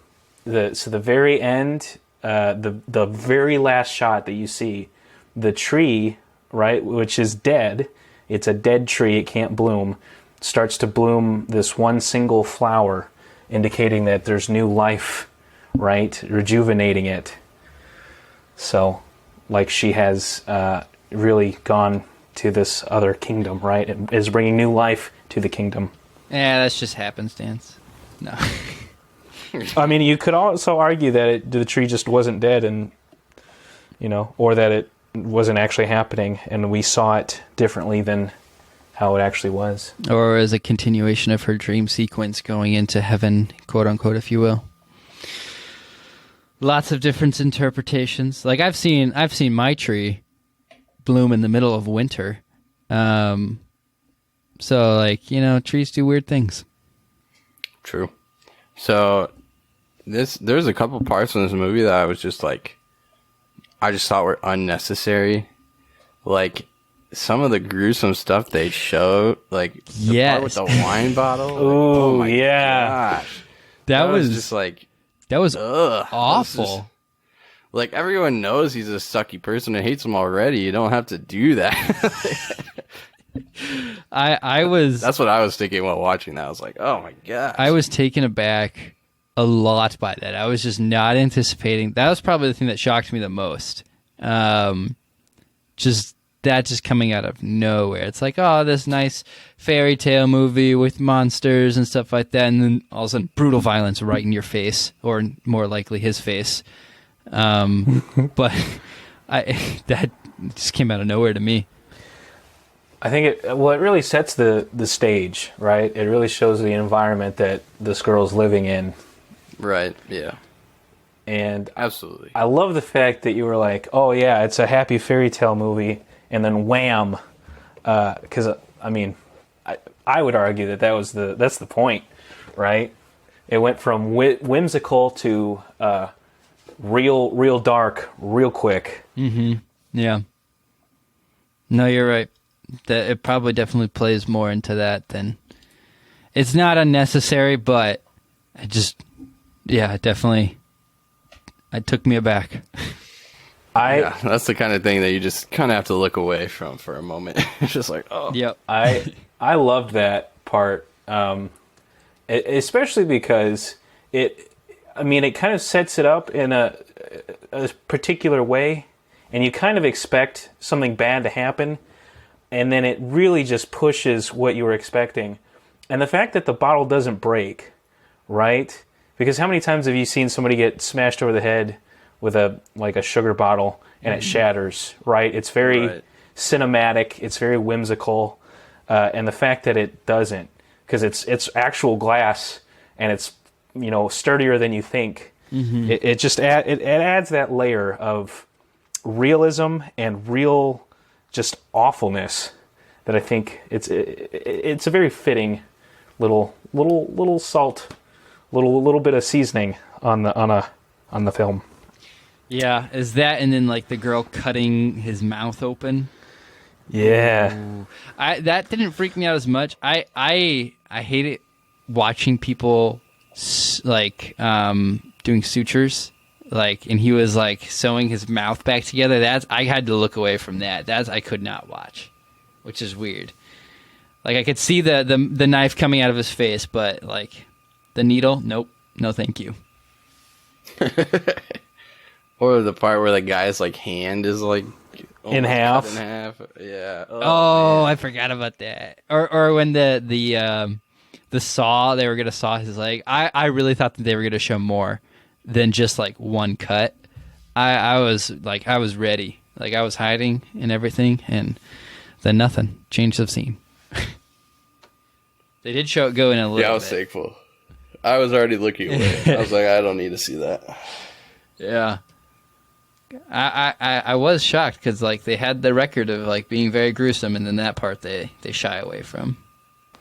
very end, the very last shot that you see, the tree, right, which is dead, it's a dead tree, it can't bloom, starts to bloom this one single flower, indicating that there's new life, right, rejuvenating it. So, like she has really gone to this other kingdom, right, it is bringing new life to the kingdom. Yeah, that's just happenstance. No. I mean, you could also argue that the tree just wasn't dead, and you know, or that it wasn't actually happening, and we saw it differently than how it actually was, or as a continuation of her dream sequence going into heaven, quote unquote, if you will. Lots of different interpretations. Like I've seen my tree bloom in the middle of winter. So like, you know, trees do weird things. True. So there's a couple parts in this movie that I was just like, I just thought were unnecessary. Like some of the gruesome stuff they showed, like the part with the wine bottle. Oh my yeah, gosh. That was just like, that was ugh, awful. Just, like everyone knows he's a sucky person and hates him already. You don't have to do that. I was. That's what I was thinking while watching that. I was like, oh my god. I was taken aback a lot by that. I was just not anticipating. That was probably the thing that shocked me the most. Just coming out of nowhere. It's like, oh, this nice fairy tale movie with monsters and stuff like that, and then all of a sudden, brutal violence right in your face, or more likely his face. But that just came out of nowhere to me. I think it really sets the stage, right? It really shows the environment that this girl's living in. Right, yeah. And absolutely. I love the fact that you were like, oh yeah, it's a happy fairy tale movie, and then wham. Because, I mean, I would argue that's the point, right? It went from whimsical to real dark, real quick. Yeah. No, you're right. That it probably definitely plays more into that than it's not unnecessary, but definitely it took me aback. Yeah, that's the kind of thing that you just kind of have to look away from for a moment. It's just like, oh. Yep. I loved that part, especially because it kind of sets it up in a particular way, and you kind of expect something bad to happen, and then it really just pushes what you were expecting. And the fact that the bottle doesn't break, right? Because how many times have you seen somebody get smashed over the head with a sugar bottle and it shatters, right? It's very cinematic, it's very whimsical, and the fact that it doesn't, because it's actual glass and it's sturdier than you think. It just adds that layer of realism and real just awfulness that I think it's a very fitting little salt, little bit of seasoning on the film. Yeah, is that, and then like the girl cutting his mouth open. Yeah. Ooh. That didn't freak me out as much. I hate it watching people doing sutures, and he was like sewing his mouth back together. I had to look away from that. I could not watch, which is weird. Like I could see the knife coming out of his face, but like the needle, nope, no, thank you. Or the part where the guy's like hand is like in half. Cut in half. Yeah. Oh, I forgot about that. Or when the saw, they were gonna saw his leg. I really thought that they were gonna show more than just like one cut. I was ready. Like I was hiding and everything, and then nothing. Change of scene. They did show it go in a little bit. Yeah, I was thankful. I was already looking away. I was like, I don't need to see that. Yeah. I was shocked because like they had the record of like being very gruesome, and then that part they shy away from.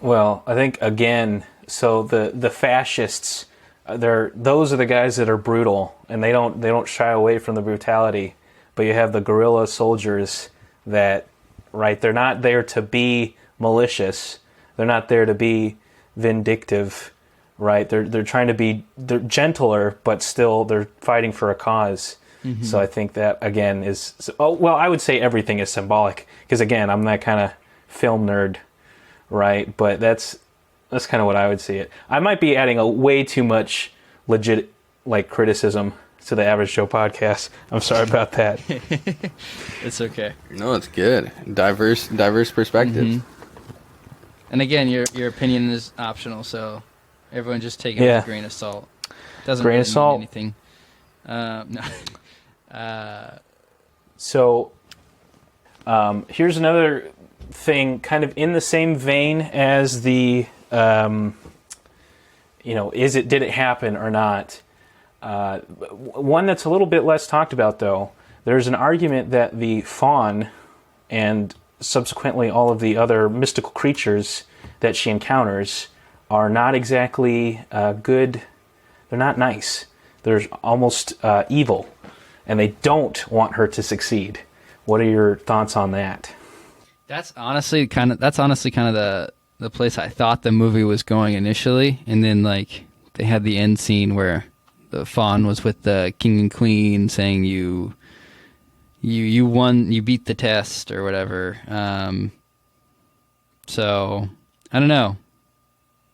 Well, I think again, so the fascists, those are the guys that are brutal, and they don't shy away from the brutality. But you have the guerrilla soldiers that, right? They're not there to be malicious. They're not there to be vindictive, right? They're trying to be gentler, but still they're fighting for a cause. Mm-hmm. So I think that again is I would say everything is symbolic because again I'm that kind of film nerd, right? But that's kind of what I would see it. I might be adding a way too much legit criticism to the Average Joe podcast. I'm sorry about that. It's okay. No, it's good. Diverse perspective. Mm-hmm. And again, your opinion is optional, so everyone just take it with a grain of salt. Doesn't grain really of salt. mean anything. No. So here's another thing, kind of in the same vein as the, did it happen or not? One that's a little bit less talked about, though. There's an argument that the faun and subsequently all of the other mystical creatures that she encounters are not exactly good. They're not nice. They're almost evil, and they don't want her to succeed. What are your thoughts on that? That's honestly kind of the place I thought the movie was going initially, and then they had the end scene where the faun was with the king and queen saying you won, you beat the test or whatever. So I don't know.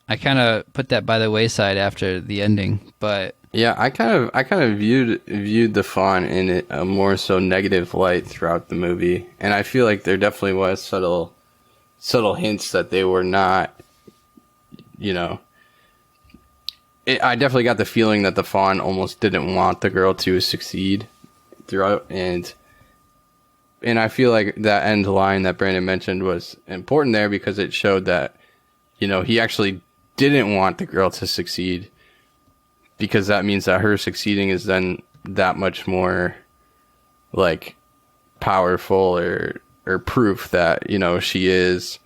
I kind of put that by the wayside after the ending, but yeah, I kind of viewed the faun in a more so negative light throughout the movie, and I feel like there definitely was subtle hints that they were not, I definitely got the feeling that the faun almost didn't want the girl to succeed throughout, and I feel like that end line that Brandon mentioned was important there because it showed that, he actually didn't want the girl to succeed, because that means that her succeeding is then that much more powerful or proof that, she is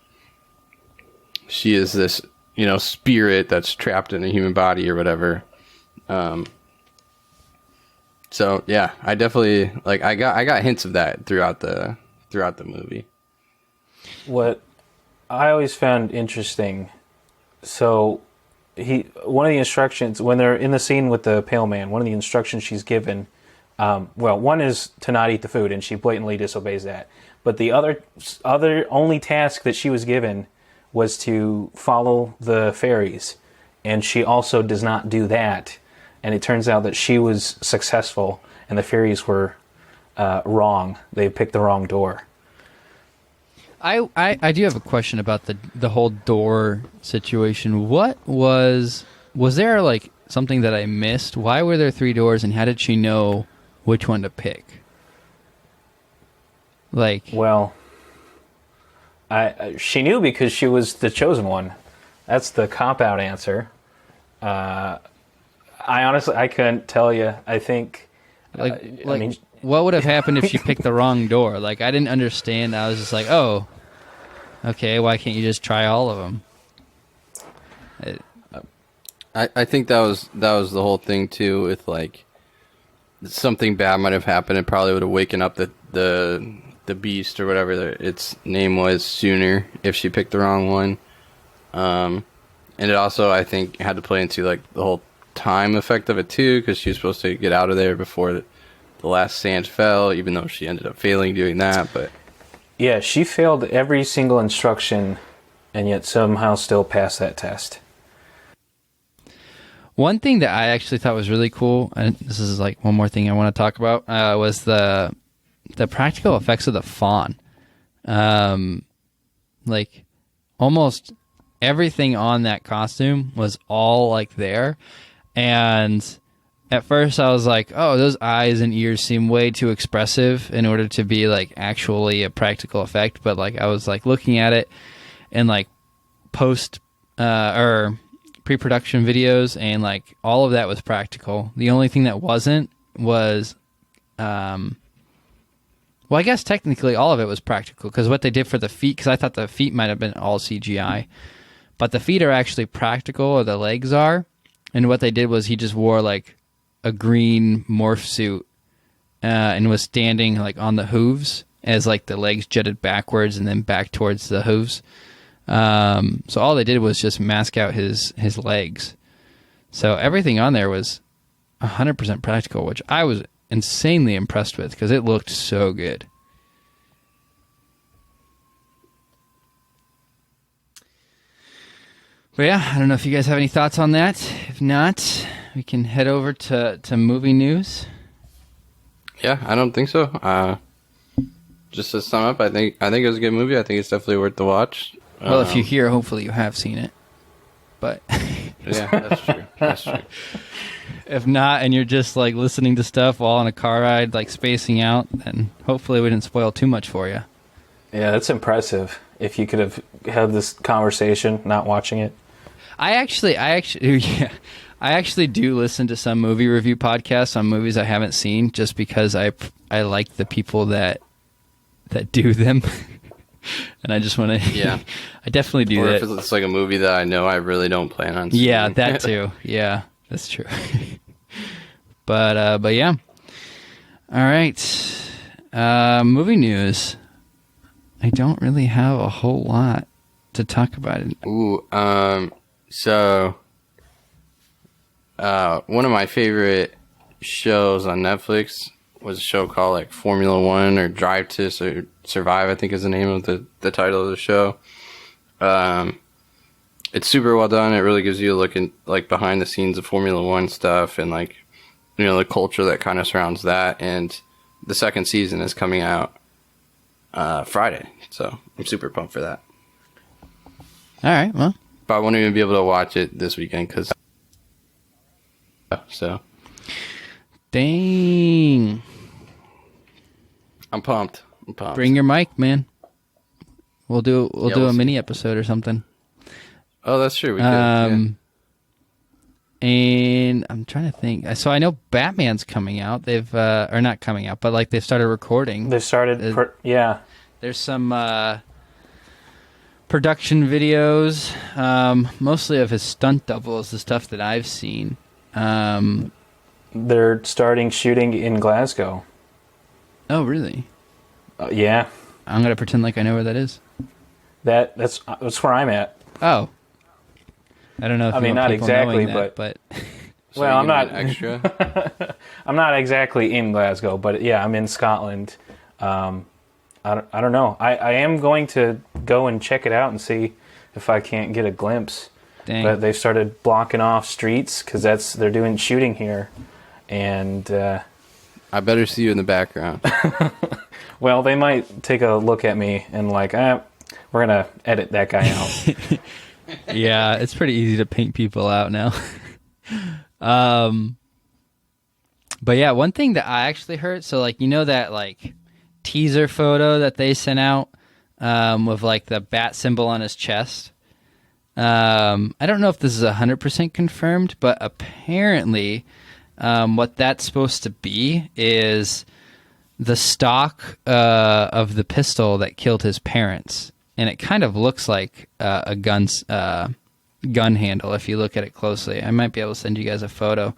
this, spirit that's trapped in a human body or whatever. So yeah, I definitely like. I got hints of that throughout the movie. What I always found interesting, so one of the instructions when they're in the scene with the pale man, one of the instructions she's given, one is to not eat the food, and she blatantly disobeys that. But the other only task that she was given was to follow the fairies, and she also does not do that. And it turns out that she was successful, and the fairies were wrong. They picked the wrong door. I do have a question about the whole door situation. What was there like something that I missed? Why were there 3 doors, and how did she know which one to pick? Like, well, she knew because she was the chosen one. That's the cop-out answer. I honestly, I couldn't tell you. I think, I mean, what would have happened if she picked the wrong door? Like, I didn't understand. I was just like, oh, okay, why can't you just try all of them? I think that was the whole thing too. With like something bad might have happened, it probably would have waken up the beast or whatever its name was sooner if she picked the wrong one. And it also, I think, had to play into like the whole time effect of it too, because she was supposed to get out of there before the last sand fell, even though she ended up failing doing that. But yeah, she failed every single instruction, and yet somehow still passed that test. One thing that I actually thought was really cool, and this is like one more thing I want to talk about, was the practical effects of the fawn. Like almost everything on that costume was all like there. And at first I was like, oh, those eyes and ears seem way too expressive in order to be like actually a practical effect. But like I was like looking at it and like post or pre-production videos, and like all of that was practical. The only thing that wasn't was well, I guess technically all of it was practical, because what they did for the feet, because I thought the feet might have been all CGI, but the feet are actually practical, or the legs are. And what they did was he just wore like a green morph suit and was standing like on the hooves as like the legs jutted backwards and then back towards the hooves. So all they did was just mask out his legs. So everything on there was 100% practical, which I was insanely impressed with because it looked so good. But yeah, I don't know if you guys have any thoughts on that. If not, we can head over to movie news. yeah, I don't think so. Just to sum up, I think it was a good movie. I think it's definitely worth the watch. Well, if you're here, hopefully you have seen it. But yeah, that's true. That's true. If not, and you're just like listening to stuff while on a car ride, like spacing out, then hopefully we didn't spoil too much for you. Yeah, that's impressive. If you could have had this conversation not watching it. I actually do listen to some movie review podcasts on movies I haven't seen, just because I like the people that do them, and I just want to. Yeah, I definitely do that. Or if it's like a movie that I know I really don't plan on seeing. Yeah, that too. Yeah, that's true. But yeah. All right. Movie news. I don't really have a whole lot to talk about. Ooh, so one of my favorite shows on Netflix was a show called like Formula One or Drive to Survive, I think is the name of the title of the show. It's super well done. It really gives you a look in like behind the scenes of Formula One stuff, and like, you know, the culture that kind of surrounds that. And the second season is coming out Friday, so I'm super pumped for that. All right, well, but I won't even be able to watch it this weekend because so dang, I'm pumped. Bring your mic, man. We'll do a mini episode or something. Oh, that's true. We could. Yeah. And I'm trying to think. So I know Batman's coming out. They've or not coming out, but like they've started recording. They started. Yeah. There's some production videos, mostly of his stunt doubles, the stuff that I've seen. They're starting shooting in Glasgow. Oh, really? Yeah. I'm gonna pretend like I know where that is. That's where I'm at. Oh. I don't know if I you mean, want not people exactly, knowing that, but So well, are you I'm gonna not be an extra. I'm not exactly in Glasgow, but yeah, I'm in Scotland. I don't know. I am going to go and check it out and see if I can't get a glimpse. dang. But they've started blocking off streets because they're doing shooting here, and I better see you in the background. well, they might take a look at me and like, we're gonna edit that guy out. Yeah, it's pretty easy to paint people out now. But yeah, one thing that I actually heard, so like, you know that like teaser photo that they sent out with like the bat symbol on his chest? I don't know if this is 100% confirmed, but apparently what that's supposed to be is the stock of the pistol that killed his parents. And it kind of looks like a gun handle if you look at it closely. I might be able to send you guys a photo.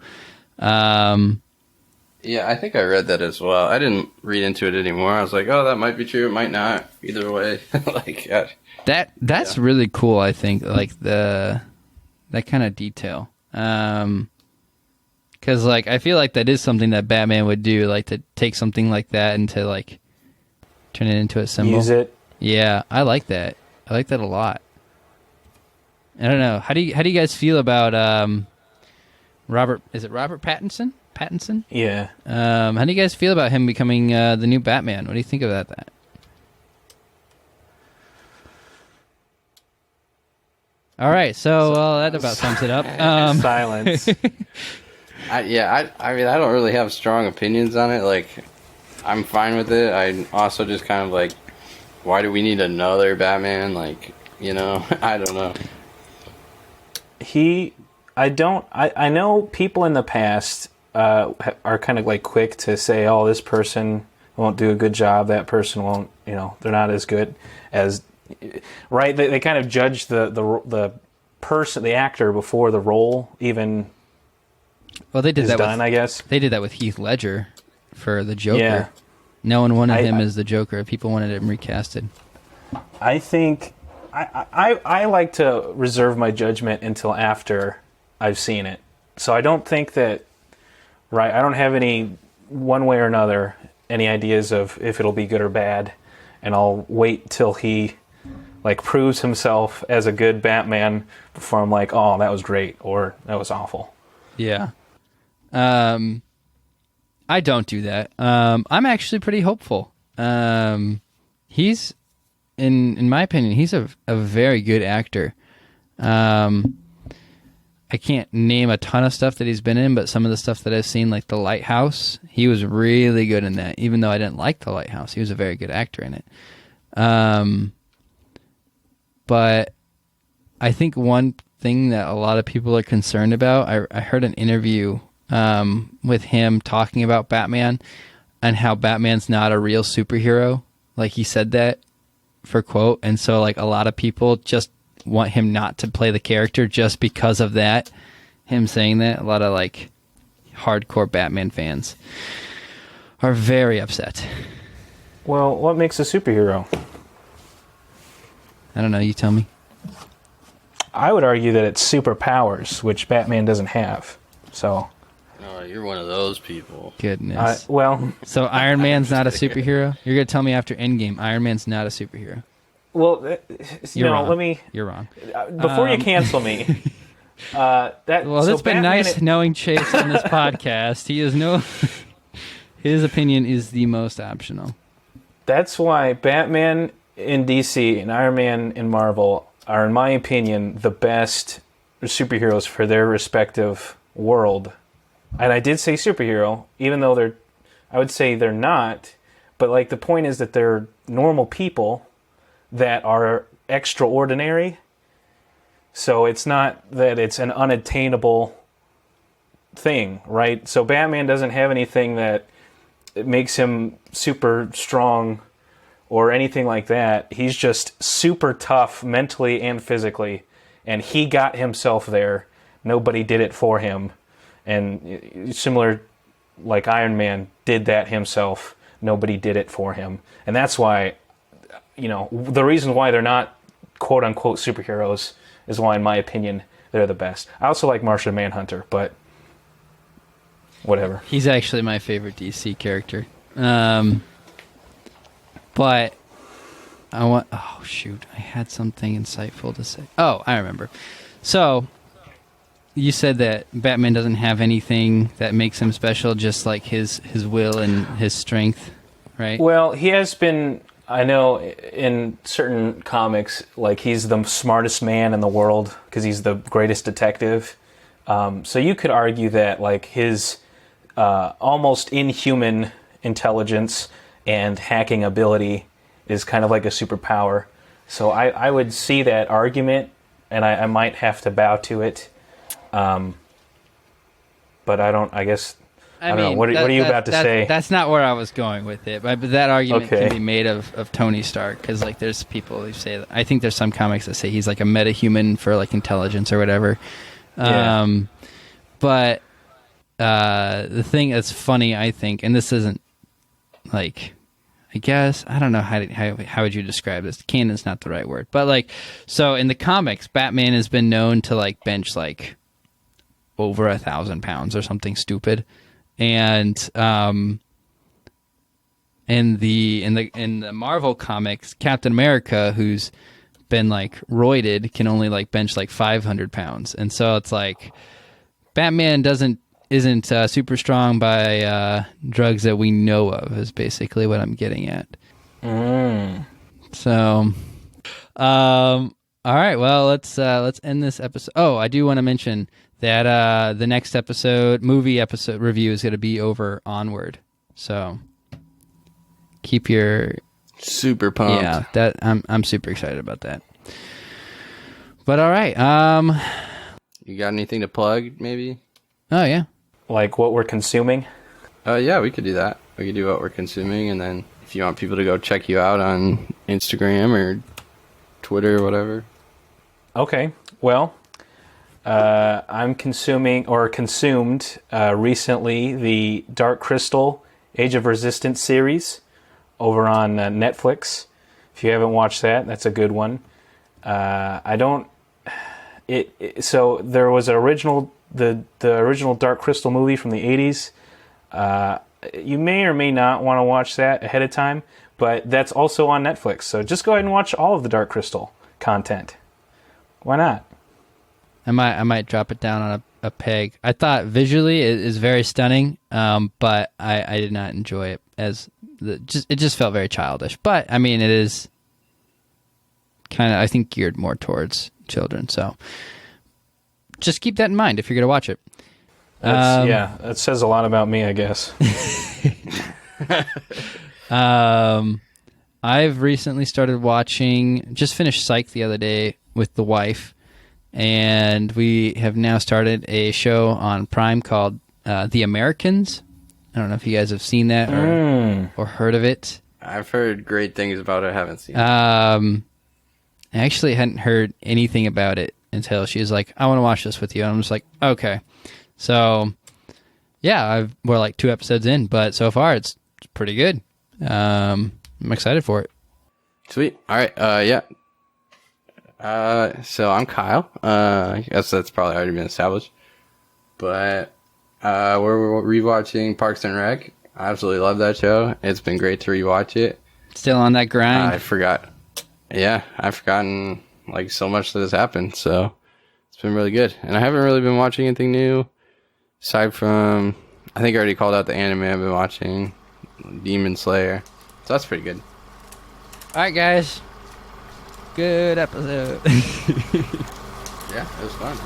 Yeah, I think I read that as well. I didn't read into it anymore. I was like, oh, that might be true. It might not. Either way. Like, That's really cool, I think, like that kind of detail. Because, like, I feel like that is something that Batman would do, like, to take something like that and to, like, turn it into a symbol. Use it. Yeah, I like that. I like that a lot. I don't know. How do you guys feel about Robert? Is it Robert Pattinson? Pattinson? Yeah. How do you guys feel about him becoming the new Batman? What do you think about that? All right, so that about sums it up. Silence. I mean, I don't really have strong opinions on it. Like, I'm fine with it. I also just kind of like, why do we need another Batman? Like, you know, I don't know. I know people in the past are kind of like quick to say, oh, this person won't do a good job, that person won't, you know, they're not as good as, right? They kind of judge the person, the actor, before the role even Well, they did is that done, with, I guess. They did that with Heath Ledger for the Joker. Yeah. No one wanted him as the Joker. People wanted him recasted. I think I like to reserve my judgment until after I've seen it. So I don't think that, right, I don't have any, one way or another, any ideas of if it'll be good or bad. And I'll wait till he, like, proves himself as a good Batman before I'm like, oh, that was great, or that was awful. Yeah. I don't do that. I'm actually pretty hopeful. He's, in my opinion, he's a very good actor. I can't name a ton of stuff that he's been in, but some of the stuff that I've seen, like The Lighthouse, he was really good in that. Even though I didn't like The Lighthouse, he was a very good actor in it. But I think one thing that a lot of people are concerned about, I heard an interview with him talking about Batman and how Batman's not a real superhero. Like, he said that for quote. And so, like, a lot of people just want him not to play the character just because of that. Him saying that, a lot of, like, hardcore Batman fans are very upset. Well, what makes a superhero? I don't know. You tell me. I would argue that it's superpowers, which Batman doesn't have. So, Oh, you're one of those people. Goodness. well, So Iron Man's not a superhero? You're going to tell me after Endgame Iron Man's not a superhero? you know, wrong. let me, You're wrong. before you cancel me, Well, it's been nice knowing Chase on this podcast. He is his opinion is the most optional. That's why Batman in DC and Iron Man in Marvel are, in my opinion, the best superheroes for their respective world. And I did say superhero, even though I would say they're not, but like the point is that they're normal people that are extraordinary. So it's not that it's an unattainable thing, right? So Batman doesn't have anything that makes him super strong or anything like that. He's just super tough mentally and physically, and he got himself there. Nobody did it for him. and similar, like Iron Man did that himself. Nobody did it for him, and that's why, the reason why they're not quote unquote superheroes is why, in my opinion, they're the best. I also like Martian Manhunter, but whatever. He's actually my favorite DC character. But oh shoot, I had something insightful to say. Oh, I remember. So you said that Batman doesn't have anything that makes him special, just like his will and his strength, right? Well, he has been, I know, in certain comics, like he's the smartest man in the world because he's the greatest detective. So you could argue that like his almost inhuman intelligence and hacking ability is kind of like a superpower. So I would see that argument, and I might have to bow to it. But I don't. I guess I don't know. What are you about to say? That's not where I was going with it. But that argument can be made of Tony Stark, because like there's people who say. I think there's some comics that say he's like a metahuman for like intelligence or whatever. Yeah. But the thing that's funny, I think, and this isn't like, I guess, I don't know how would you describe this? Canon's not the right word, but like, so in the comics, Batman has been known to like bench like over 1,000 pounds or something stupid, and in the Marvel comics, Captain America, who's been like roided, can only like bench like 500 pounds, and so it's like Batman isn't super strong by drugs that we know of, is basically what I'm getting at. So, all right. Well, let's end this episode. Oh, I do want to mention that the next movie episode review is going to be over Onward. So keep your super pumped. Yeah, that I'm super excited about that. But all right. You got anything to plug? Maybe. Oh yeah. Like what we're consuming? Yeah, we could do that. We could do what we're consuming, and then if you want people to go check you out on Instagram or Twitter or whatever. Okay. Well, I'm consuming or consumed recently the Dark Crystal Age of Resistance series over on Netflix. If you haven't watched that, that's a good one. So there was the original Dark Crystal movie from the 80s. You may or may not want to watch that ahead of time, but that's also on Netflix. So just go ahead and watch all of the Dark Crystal content. Why not? I might drop it down on a peg. I thought visually it is very stunning, but I did not enjoy it it just felt very childish. But I mean, it is kind of, I think, geared more towards children. So just keep that in mind if you're going to watch it. That says a lot about me, I guess. I've recently started watching, just finished Psych the other day with the wife, and we have now started a show on Prime called The Americans. I don't know if you guys have seen that or heard of it. I've heard great things about it. I haven't seen it. I actually hadn't heard anything about it until she was like, I want to watch this with you. And I'm just like, okay. So, yeah, we're like 2 episodes in, but so far it's pretty good. I'm excited for it. Sweet. All right. Yeah. So I'm Kyle. I guess that's probably already been established. But we're rewatching Parks and Rec. I absolutely love that show. It's been great to rewatch it. Still on that grind? I forgot. Yeah, I've forgotten like so much that has happened. So it's been really good. And I haven't really been watching anything new aside from, I think I already called out the anime I've been watching, Demon Slayer. So that's pretty good. All right, guys. Good episode. Yeah, it was fun.